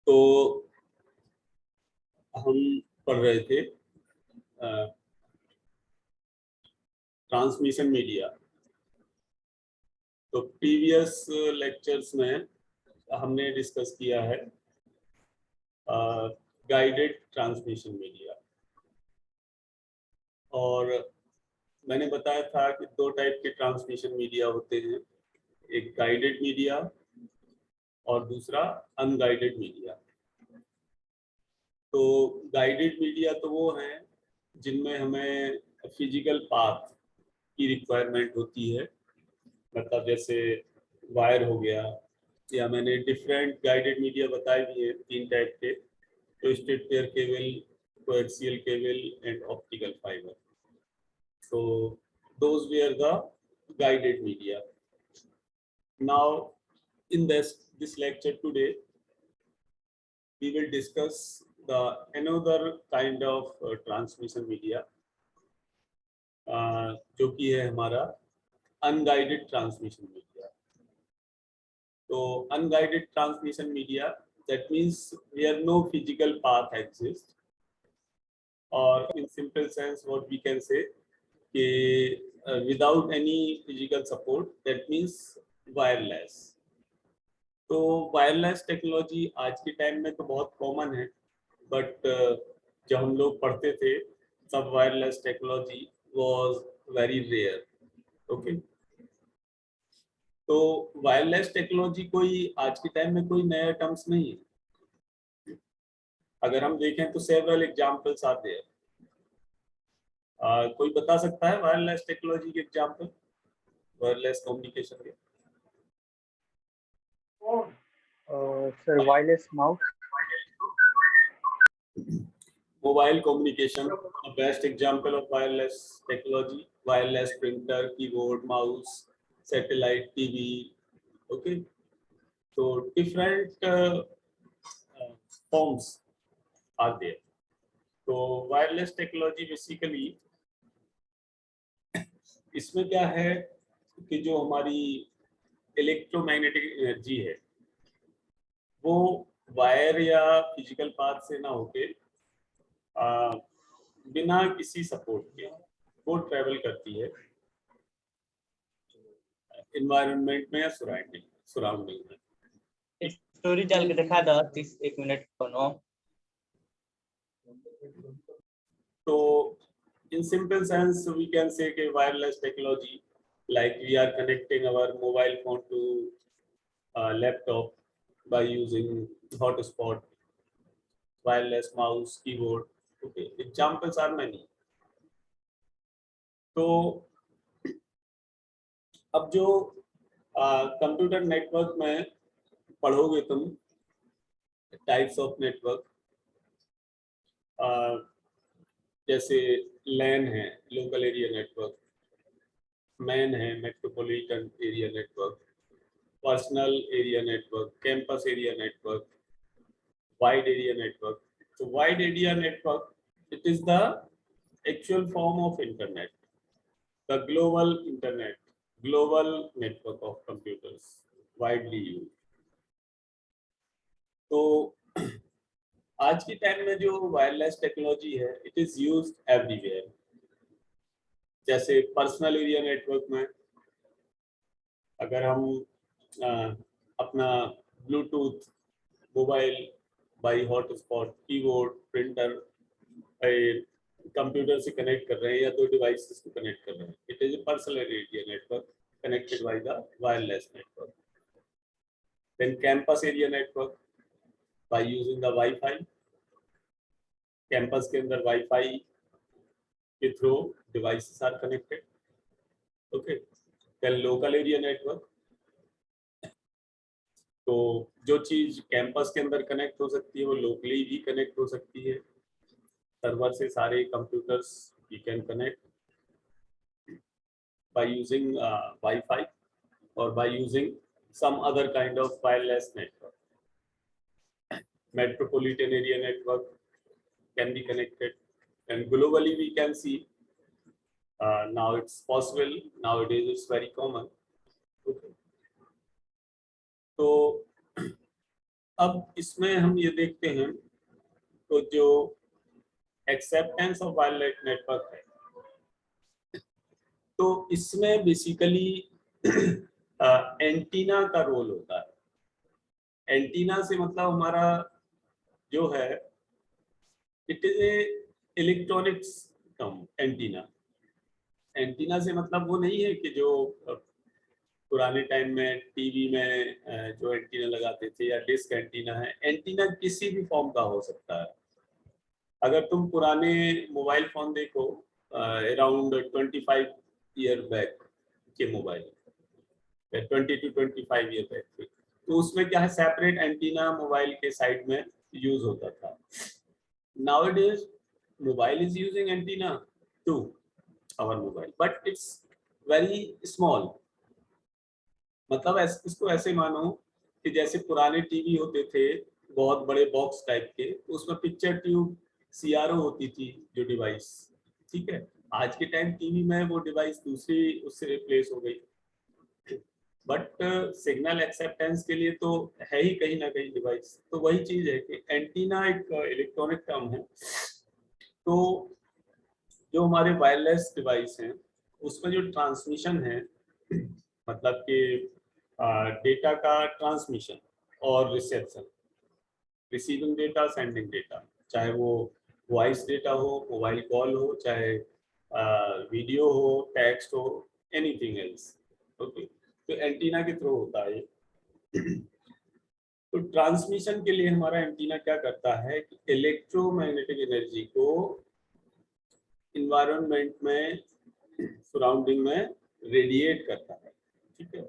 तो हम पढ़ रहे थे ट्रांसमिशन मीडिया। तो प्रीवियस लेक्चर्स में हमने डिस्कस किया है गाइडेड ट्रांसमिशन मीडिया, और मैंने बताया था कि दो टाइप के ट्रांसमिशन मीडिया होते हैं, एक गाइडेड मीडिया और दूसरा अनगाइडेड मीडिया। तो गाइडेड मीडिया तो वो हैं जिनमें हमें फिजिकल पाथ की रिक्वायरमेंट होती है, मतलब जैसे वायर हो गया, या मैंने डिफरेंट गाइडेड मीडिया बताए भी हैं 3 टाइप के, twisted pair cable, coaxial cable and optical fibre. So those were the guided media. Now in this lecture today we will discuss the another kind of transmission media जो कि है हमारा unguided transmission media. तो unguided transmission media, that means where no physical path exists, or in simple sense what we can say without any physical support, that means wireless. तो wireless technology आज के time में तो बहुत common है, but जब हम लोग पढ़ते थे तब wireless technology was very rare. Okay, तो वायरलेस टेक्नोलॉजी कोई आज के टाइम में कोई नया टर्म्स नहीं है। अगर हम देखें तो सेवरल एग्जांपल्स आते हैं। कोई बता सकता है वायरलेस टेक्नोलॉजी के एग्जांपल, वायरलेस कम्युनिकेशन के? Sir wireless mouse, mobile communication, the best example of wireless technology, wireless printer, keyboard, mouse, satellite TV. Okay, so different forms are there. तो वायरलेस टेक्नोलॉजी बेसिकली इसमें क्या है कि जो हमारी electromagnetic energy है वो वायर या फिजिकल पाथ से ना होके बिना किसी सपोर्ट के वो ट्रेवल करती है एनवायरनमेंट में या सराउंडिंग में। स्टोरी चल के दिखा दो 30 मिनट कोनो। तो in simple sense we can say कि wireless technology, like we are connecting our mobile phone to laptop by using hotspot, wireless mouse, keyboard. Okay, examples are many. तो अब जो कंप्यूटर नेटवर्क में पढ़ोगे तुम टाइप्स ऑफ नेटवर्क, जैसे LAN है, local area network, MAN है, metropolitan area network, personal area network, campus area network, wide area network. तो wide area network, it is the actual form of internet, the global internet, global network of computers widely used. तो आज के time में जो wireless technology है it is used everywhere. जैसे personal area network में अगर हम अपना Bluetooth, mobile by hotspot, keyboard, printer computer से कनेक्ट कर रहे हैं या दो डिवाइसेस को कनेक्ट कर रहे हैं, it is a personal area network connected by the wireless network. Then campus area network by using the Wi-Fi, campus के अंदर वाईफाई के through devices are connected. Okay, then local area network, तो जो चीज campus के अंदर connect हो सकती है वो लोकली भी कनेक्ट हो सकती है। सर्वर से सारे computers you can connect by using wifi और by using some other kind of wireless network. Metropolitan area network can be connected, and globally we can see now it's possible, nowadays it's very common. Okay. तो अब इसमें हम ये देखते हैं तो जो एक्सेप्टेंस ऑफ वायरलेस नेटवर्क है, तो इसमें बेसिकली एंटीना का रोल होता है। एंटीना से मतलब हमारा जो है, it is A electronics term. Antenna, antenna से मतलब वो नहीं है कि जो पुराने टाइम में टीवी में जो एंटीना लगाते थे या डिस्क एंटीना है। एंटीना किसी भी फॉर्म का हो सकता है। अगर तुम पुराने मोबाइल फोन देखो अराउंड 25 ईयर बैक के मोबाइल, 20 to 25 ईयर बैक के, तो उसमें क्या है, सेपरेट एंटीना मोबाइल के साइड में यूज होता था। Nowadays mobile is using antenna to our mobile, but it's very small. मतलब इसको ऐसे मानो कि जैसे पुराने टीवी होते थे बहुत बड़े बॉक्स टाइप के, उसमें पिक्चर ट्यूब सीआरओ होती थी जो डिवाइस, ठीक है। आज के टाइम टीवी में वो डिवाइस दूसरी उससे रिप्लेस हो गई, बट सिग्नल एक्सेप्टेंस के लिए तो है ही कहीं ना कहीं डिवाइस। तो वही चीज है कि एंटीना एक इलेक्ट्रॉनिक टर्म है। तो जो हमारे वायरलेस डिवाइस हैं उसमें जो ट्रांसमिशन है, मतलब कि डेटा का ट्रांसमिशन और reception, receiving data, sending data, चाहे वो वॉइस डेटा हो, मोबाइल कॉल हो, चाहे वीडियो हो, टेक्स्ट हो, एनीथिंग एल्स, ओके, तो एंटीना के थ्रू होता है। तो ट्रांसमिशन के लिए हमारा एंटीना क्या करता है कि इलेक्ट्रोमैग्नेटिक एनर्जी को इन्वायरमेंट में, सराउंडिंग में रेडिएट करता है, ठीक है।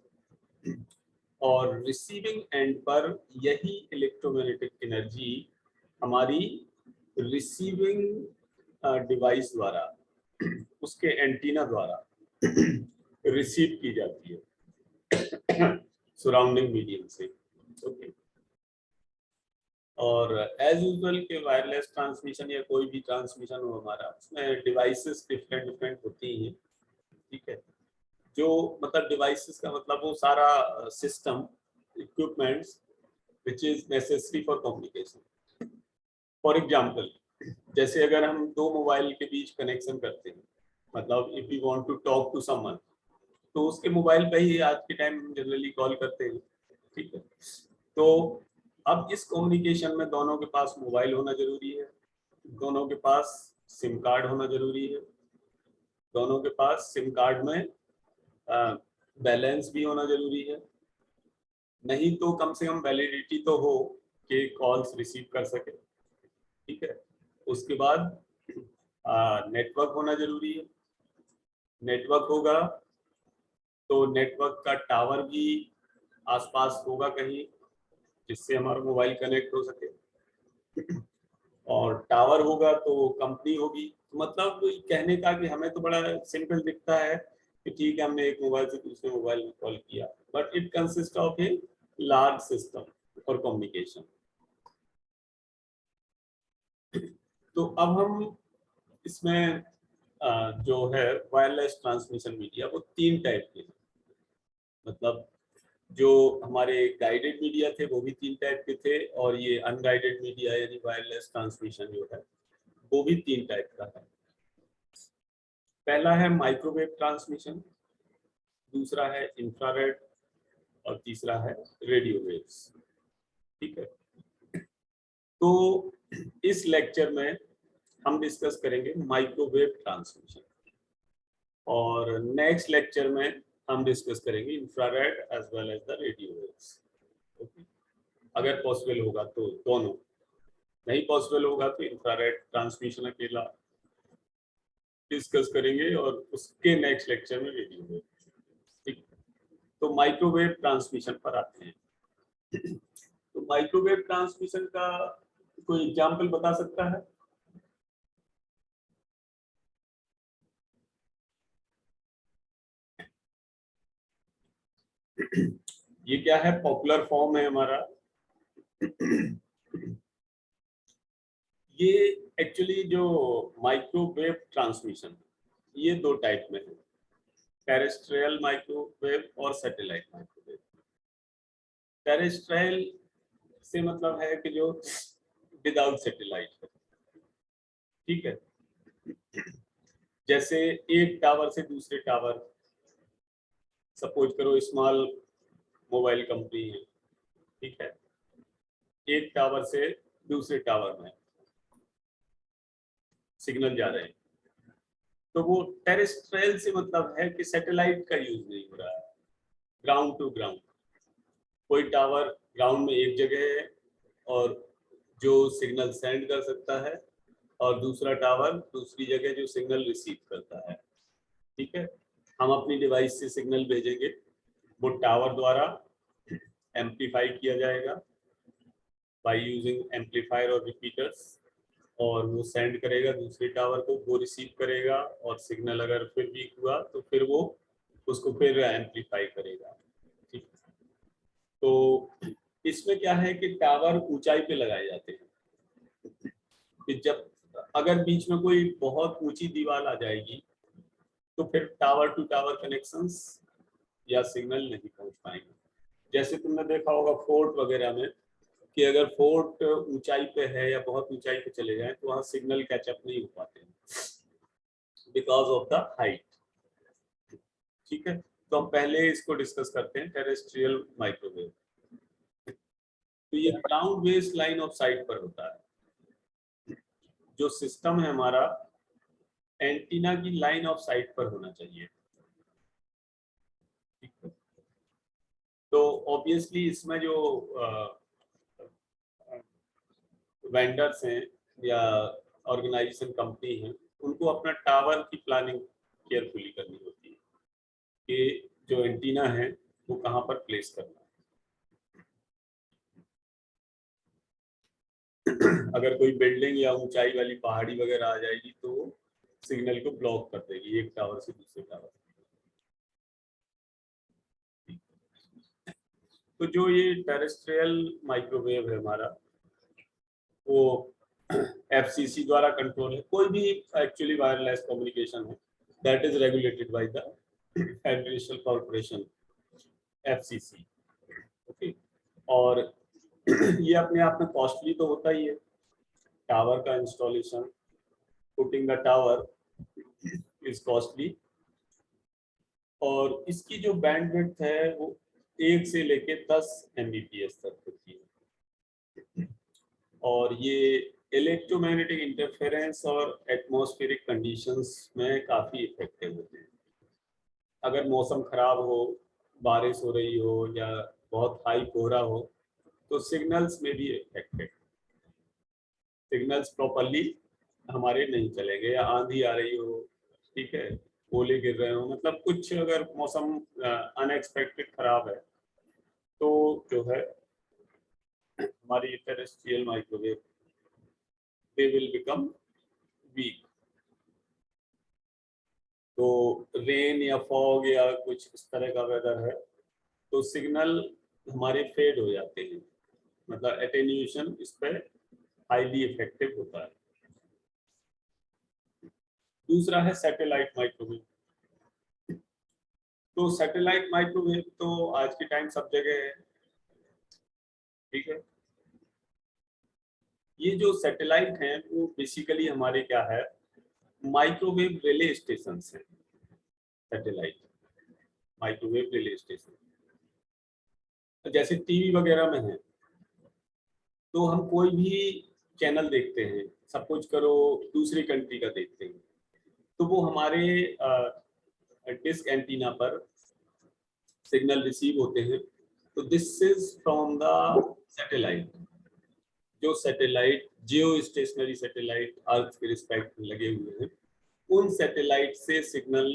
और रिसीविंग एंड पर यही इलेक्ट्रोमैग्नेटिक एनर्जी हमारी रिसीविंग डिवाइस द्वारा, उसके एंटीना द्वारा रिसीव की जाती है सराउंडिंग मीडियम से, ओके। और एज यूजुअल के वायरलेस ट्रांसमिशन या कोई भी ट्रांसमिशन हो हमारा, उसमें डिवाइसेस डिफरेंट डिफरेंट होती हैं, ठीक है। जो मतलब डिवाइसेस का मतलब वो सारा system, equipments which is necessary for communication. For example, जैसे अगर हम दो मोबाइल के बीच कनेक्शन करते हैं, मतलब if you want to talk to someone, तो उसके मोबाइल पे ही आज के टाइम जनरली कॉल करते हैं, ठीक है। तो अब इस कम्युनिकेशन में दोनों के पास मोबाइल होना जरूरी है, दोनों के पास सिम कार्ड होना जरूरी है, दोनों के पास सिम कार्ड में बैलेंस भी होना जरूरी है, नहीं तो कम से कम वैलिडिटी तो हो कि कॉल्स रिसीव कर सके, ठीक है। उसके बाद नेटवर्क होना जरूरी है। नेटवर्क होगा तो नेटवर्क का टावर भी आसपास होगा कहीं, जिससे हमारा मोबाइल कनेक्ट हो सके। और टावर होगा तो कंपनी होगी। मतलब कहने का कि हमें तो बड़ा सिंपल दिखता है कि ठीक है हमने एक मोबाइल से दूसरे मोबाइल में कॉल किया, but it consist of a large system for communication. तो अब हम इसमें जो है वायरलेस ट्रांसमिशन मीडिया, वो 3 टाइप के हैं। मतलब जो हमारे गाइडेड मीडिया थे वो भी 3 टाइप के थे, और ये अनगाइडेड मीडिया यानी वायरलेस ट्रांसमिशन जो है वो भी 3 टाइप का है। पहला है माइक्रोवेव ट्रांसमिशन, दूसरा है इंफ्रारेड, और तीसरा है रेडियो वेव्स, ठीक है। तो इस लेक्चर में हम डिस्कस करेंगे माइक्रोवेव ट्रांसमिशन, और नेक्स्ट लेक्चर में हम डिस्कस करेंगे infrared as well as the radio waves, okay. अगर पॉसिबल होगा तो दोनों, नहीं पॉसिबल होगा तो इंफ्रारेड ट्रांसमिशन अकेला डिस्कस करेंगे, और उसके नेक्स्ट लेक्चर में रेडियो वेव, ठीक। तो माइक्रोवेव ट्रांसमिशन पर आते हैं। तो माइक्रोवेव ट्रांसमिशन का कोई एग्जांपल बता सकता है? ये क्या है, पॉपुलर फॉर्म है हमारा। ये एक्चुअली जो माइक्रोवेव ट्रांसमिशन, ये 2 टाइप में है, टेरेस्ट्रियल माइक्रोवेव और सैटेलाइट माइक्रोवेव। टेरेस्ट्रियल से मतलब है कि जो विदाउट सैटेलाइट है, ठीक है। जैसे एक टावर से दूसरे टावर, सपोज करो स्मॉल मोबाइल कंपनी है, ठीक है, एक टावर से दूसरे टावर में सिग्नल जा रहे हैं, तो वो टेरेस्ट्रियल से मतलब है कि सैटेलाइट का यूज नहीं हो रहा है, ग्राउंड टू ग्राउंड। कोई टावर ग्राउंड में एक जगह है और जो सिग्नल सेंड कर सकता है, और दूसरा टावर दूसरी जगह जो सिग्नल रिसीव करता है, ठीक है। हम अपनी डिवाइस से सिग्नल भेजेंगे, वो टावर द्वारा एम्पलीफाई किया जाएगा बाय यूजिंग एम्पलीफायर और रिपीटर्स, और वो सेंड करेगा दूसरे टावर को, वो रिसीव करेगा, और सिग्नल अगर फिर वीक हुआ तो फिर वो उसको फिर एम्पलीफाई करेगा, ठीक है। तो इसमें क्या है कि टावर ऊंचाई पे लगाए जाते हैं, कि जब अगर बीच में कोई बहुत ऊंची दीवार आ जाएगी तो फिर टावर टू टावर कनेक्शंस या सिग्नल नहीं पहुंच पाएंगे। जैसे तुमने देखा होगा फोर्ट वगैरह में कि अगर फोर्ट ऊंचाई पे है या बहुत ऊंचाई पे चले जाएं तो वहाँ सिग्नल कैचअप नहीं हो पाते हैं बिकॉज ऑफ द हाइट, ठीक है। तो हम पहले इसको डिस्कस करते हैं, टेरेस्ट्रियल माइक्रोवेव। तो ये ground based line of site पर होता है। जो सिस्टम है हमारा एंटीना की लाइन ऑफ साइट पर होना चाहिए, ठीक है। तो ऑब्वियसली इसमें जो वेंडर्स हैं या ऑर्गेनाइजेशन कंपनी हैं, उनको अपना टावर की प्लानिंग केयरफुली करनी होती है कि जो एंटीना है वो कहाँ पर प्लेस करना है। अगर कोई बिल्डिंग या ऊंचाई वाली पहाड़ी वगैरह आ जाएगी तो सिग्नल को ब्लॉक कर देगी एक टावर से दूसरे टावर। तो जो ये टेरेस्ट्रियल माइक्रोवेव है हमारा, वो FCC द्वारा कंट्रोल है। कोई भी एक्चुअली वायरलेस कम्युनिकेशन है that is regulated by the federation corporation FCC, okay. और ये अपने आप में कॉस्टली तो होता ही है, टावर का installation, putting the tower is costly, और इसकी जो बैंडविड्थ है वो 1 से लेके 10 Mbps तक होती है, और ये इलेक्ट्रोमैग्नेटिक इंटरफेरेंस और एटमॉस्फेरिक कंडीशंस में काफ़ी इफेक्टिव होते हैं। अगर मौसम खराब हो, बारिश हो रही हो या बहुत हाई कोहरा हो तो सिग्नल्स में भी इफेक्टेड, सिग्नल्स प्रॉपरली हमारे नहीं चलेंगे, या आंधी आ रही हो, ठीक है, ओले गिर रहे हो, मतलब कुछ अगर मौसम अनएक्सपेक्टेड खराब है तो जो है हमारी terrestrial microwave they will become weak. तो रेन या फॉग या कुछ इस तरह का वेदर है तो सिग्नल हमारे फेड हो जाते हैं, मतलब एटेन्यूएशन इस पर हाईली इफेक्टिव होता है। दूसरा है सैटेलाइट माइक्रोवेव। तो सैटेलाइट माइक्रोवेव तो आज के टाइम सब जगह है, ठीक है। ये जो सैटेलाइट हैं वो बेसिकली हमारे क्या है, माइक्रोवेव रिले स्टेशन है। सैटेलाइट माइक्रोवेव रिले स्टेशन जैसे टीवी वगैरह में है, तो हम कोई भी चैनल देखते हैं, सपोज करो दूसरी कंट्री का देखते हैं, तो वो हमारे डिस्क एंटीना पर सिग्नल रिसीव होते हैं। तो this is from the satellite. जो सैटेलाइट जियो स्टेशनरी सैटेलाइट अर्थ के रिस्पेक्ट में लगे हुए हैं, उन सैटेलाइट से सिग्नल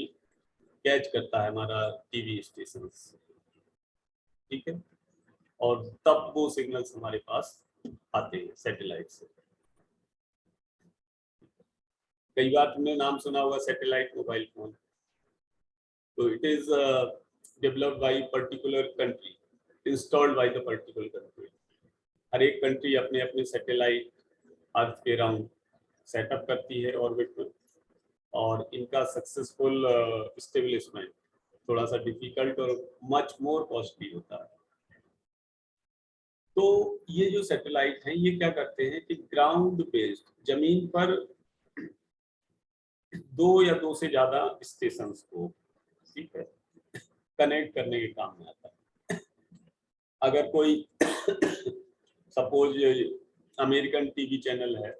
कैच करता है हमारा टीवी स्टेशन, ठीक है, और तब वो सिग्नल्स हमारे पास आते हैं सैटेलाइट से। कई बार तुमने नाम सुना होगा सैटेलाइट मोबाइल फोन। तो it is developed by particular country, installed by the particular country. हर एक कंट्री अपने अपने सैटेलाइट अर्थ के राउंड सेटअप करती है ऑर्बिट में, और इनका सक्सेसफुल एस्टेब्लिशमेंट थोड़ा सा डिफिकल्ट और मच मोर कॉस्टली होता है। तो ये जो सैटेलाइट हैं ये क्या करते हैं कि ग्राउंड बेस्ड जमीन पर 2 या 2 से ज्यादा स्टेशंस को, ठीक है, कनेक्ट करने के काम में आता है। अगर कोई सपोज अमेरिकन टीवी चैनल है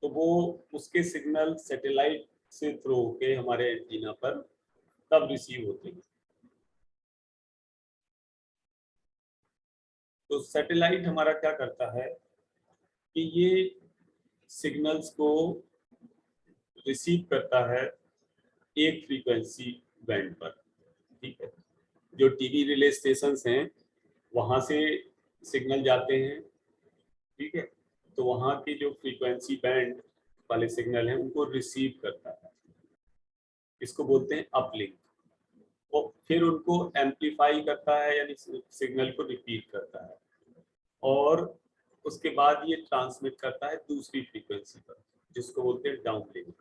तो वो उसके सिग्नल सैटेलाइट से थ्रू होके हमारे एंटीना पर तब रिसीव होते हैं। तो सैटेलाइट हमारा क्या करता है कि ये सिग्नल्स को रिसीव करता है एक फ्रीक्वेंसी बैंड पर, ठीक है। जो टीवी रिले स्टेशंस हैं वहां से सिग्नल जाते हैं, ठीक है, तो वहां की जो फ्रीक्वेंसी बैंड वाले सिग्नल हैं उनको रिसीव करता है, इसको बोलते हैं अपलिंक। और फिर उनको एम्पलीफाई करता है यानी सिग्नल को रिपीट करता है, और उसके बाद ये ट्रांसमिट करता है दूसरी फ्रीक्वेंसी पर जिसको बोलते हैं डाउनलिंक।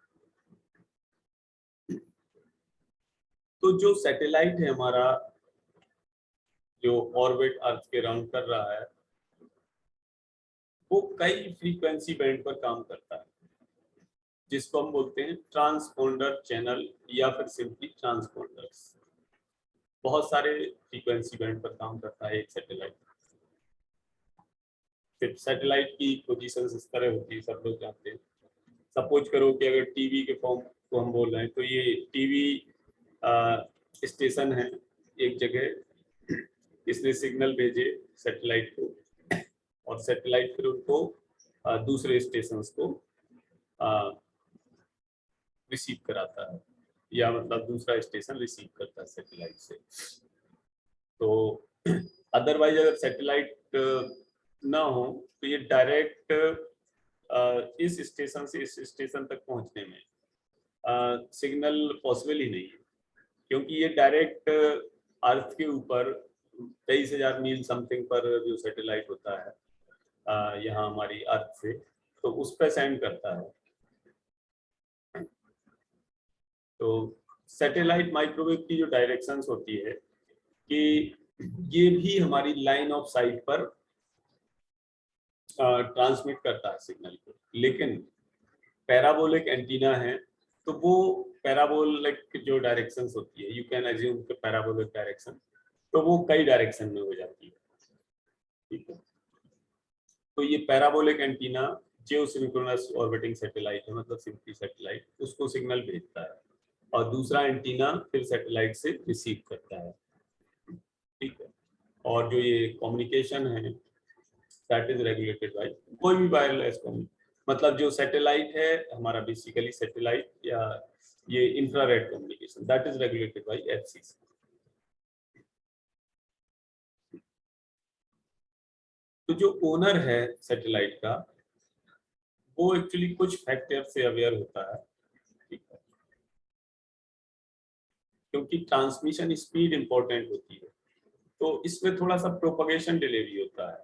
तो जो सैटेलाइट है हमारा जो ऑर्बिट अर्थ के राउंड कर रहा है वो कई फ्रीक्वेंसी बैंड पर काम करता है जिसको हम बोलते हैं ट्रांसपोंडर चैनल या फिर सिंपली ट्रांसपोंडर्स। बहुत सारे फ्रीक्वेंसी बैंड पर काम करता है एक सैटेलाइट। फिर सैटेलाइट की पोजीशन इस तरह होती है, सब लोग जानते हैं। सपोज करो कि अगर टीवी के फॉर्म को हम बोल रहे हैं तो ये टीवी स्टेशन है एक जगह, इसने सिग्नल भेजे सैटेलाइट को और सैटेलाइट फिर उनको दूसरे स्टेशंस को रिसीव कराता है, या मतलब दूसरा स्टेशन रिसीव करता है सैटेलाइट से। तो अदरवाइज अगर सैटेलाइट ना हो तो ये डायरेक्ट इस स्टेशन से इस स्टेशन तक पहुंचने में सिग्नल पॉसिबल ही नहीं है, क्योंकि ये डायरेक्ट अर्थ के ऊपर 23,000 मील समथिंग पर जो सैटेलाइट होता है यहाँ हमारी अर्थ से, तो उस पर सेंड करता है। तो सैटेलाइट माइक्रोवेव की जो डायरेक्शंस होती है कि ये भी हमारी लाइन ऑफ साइट पर ट्रांसमिट करता है सिग्नल को, लेकिन पैराबोलिक एंटीना है तो वो पैराबोलिक जो डायरेक्शंस होती है, यू कैन अज्यूम कि पैराबोलिक डायरेक्शन, तो वो कई डायरेक्शन में हो जाती है, ठीक है। तो ये parabolic antenna geosynchronous orbiting satellite है, मतलब सिंपली सैटेलाइट उसको सिग्नल भेजता है और दूसरा एंटीना फिर सैटेलाइट से रिसीव करता है, ठीक है। और जो ये कम्युनिकेशन है दैट इज रेगुलेटेड बाय कोई भी वायरलेस मतलब जो सैटेलाइट है हमारा बेसिकली सैटेलाइट या ये infrared communication that is regulated by FCC. तो जो ओनर है सैटेलाइट का वो एक्चुअली कुछ फैक्टर से अवेयर होता है, ठीक है, क्योंकि ट्रांसमिशन स्पीड इंपॉर्टेंट होती है तो इसमें थोड़ा सा प्रोपगेशन डिले भी होता है,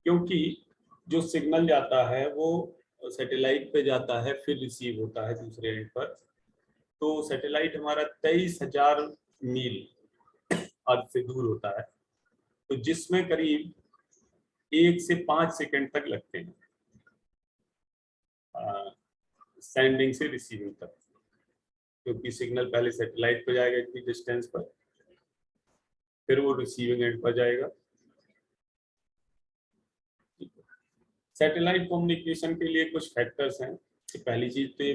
क्योंकि जो सिग्नल जाता है वो सैटेलाइट पे जाता है फिर रिसीव होता है दूसरे एंड पर। तो सैटेलाइट हमारा 23,000 मील अर्थ से दूर होता है, तो जिसमें करीब 1 से 5 सेकंड तक लगते हैं सेंडिंग से रिसीविंग तक, क्योंकि सिग्नल पहले सैटेलाइट पे जाएगा इतनी डिस्टेंस पर, फिर वो रिसीविंग एंड पर जाएगा। सैटेलाइट कम्युनिकेशन के लिए कुछ फैक्टर्स हैं कि पहली चीज तो ये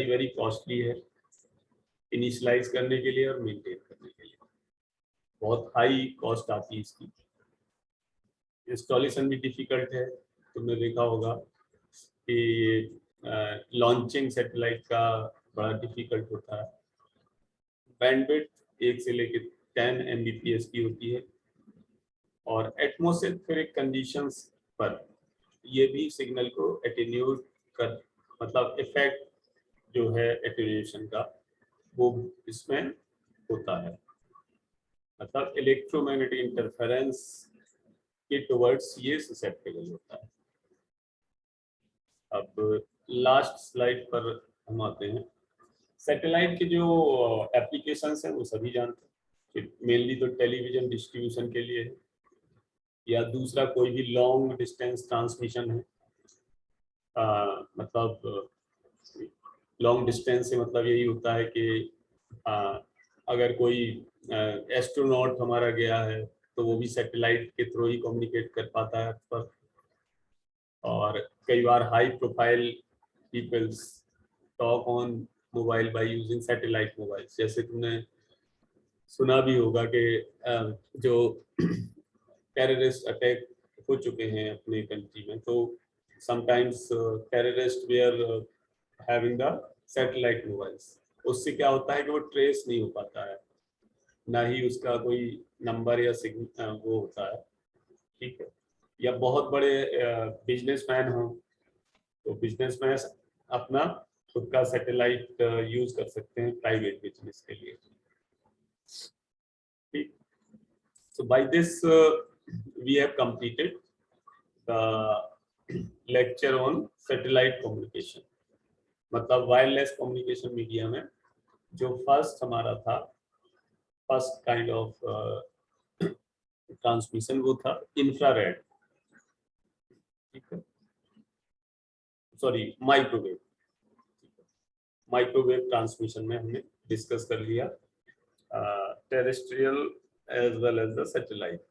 वेरी कॉस्टली है इनिशियलाइज करने के लिए और मेंटेन करने के लिए, बहुत हाई कॉस्ट आती है इसकी। इंस्टॉलेशन भी डिफिकल्ट है, तुमने देखा होगा कि लॉन्चिंग सैटेलाइट का बड़ा डिफिकल्ट होता है। बैंडविड्थ 1 से लेकर 10 Mbps की होती है, और एटमॉस्फेरिक कंडीशंस पर ये भी सिग्नल को एटेन्यूट कर, मतलब इफेक्ट जो है एटेन्यूएशन का वो इसमें होता है, मतलब इलेक्ट्रोमैग्नेटिक इंटरफेरेंस के टुवर्ड्स ये ससेप्टेबल होता है। अब लास्ट स्लाइड पर हम आते हैं। सैटेलाइट के जो एप्लीकेशंस हैं वो सभी जानते हैं, मेनली तो टेलीविजन डिस्ट्रीब्यूशन के लिए है, या दूसरा कोई भी लॉन्ग डिस्टेंस ट्रांसमिशन है, मतलब लॉन्ग डिस्टेंस से मतलब यही होता है कि अगर कोई एस्ट्रोनॉट हमारा गया है तो वो भी सैटेलाइट के थ्रू ही कम्युनिकेट कर पाता है पर। और कई बार high profile peoples talk on mobile by using satellite mobiles. जैसे तुमने सुना भी होगा कि जो टेररिस्ट अटैक हो चुके हैं अपने कंट्री में, तो sometimes terrorist were having the satellite mobiles. उससे क्या होता है कि वो ट्रेस नहीं हो पाता है, ना ही उसका कोई नंबर या सिग्नल वो होता है, ठीक है। या बहुत बड़े बिजनेसमैन हो तो बिजनेसमैन अपना खुद का सैटेलाइट यूज कर सकते हैं प्राइवेट बिजनेस के लिए, ठीक। So by this we have completed the lecture on satellite communication। मतलब वायरलेस कम्युनिकेशन मीडिया में जो फर्स्ट हमारा था, फर्स्ट काइंड ऑफ ट्रांसमिशन वो था इंफ्रारेड, ठीक है, सॉरी माइक्रोवेव। माइक्रोवेव ट्रांसमिशन में हमने डिस्कस कर लिया terrestrial as well as the satellite.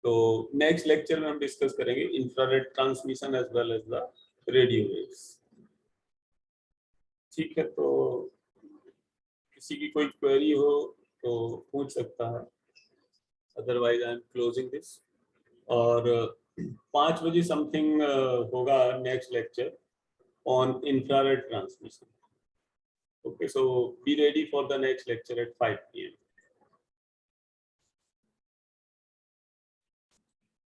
तो नेक्स्ट लेक्चर में हम डिस्कस करेंगे infrared transmission as well as the radio waves, ठीक है। तो किसी की कोई क्वेरी हो तो पूछ सकता है, otherwise I am closing this. और 5 बजे समथिंग होगा next lecture on infrared transmission. Okay, so be ready for the next lecture at 5 PM।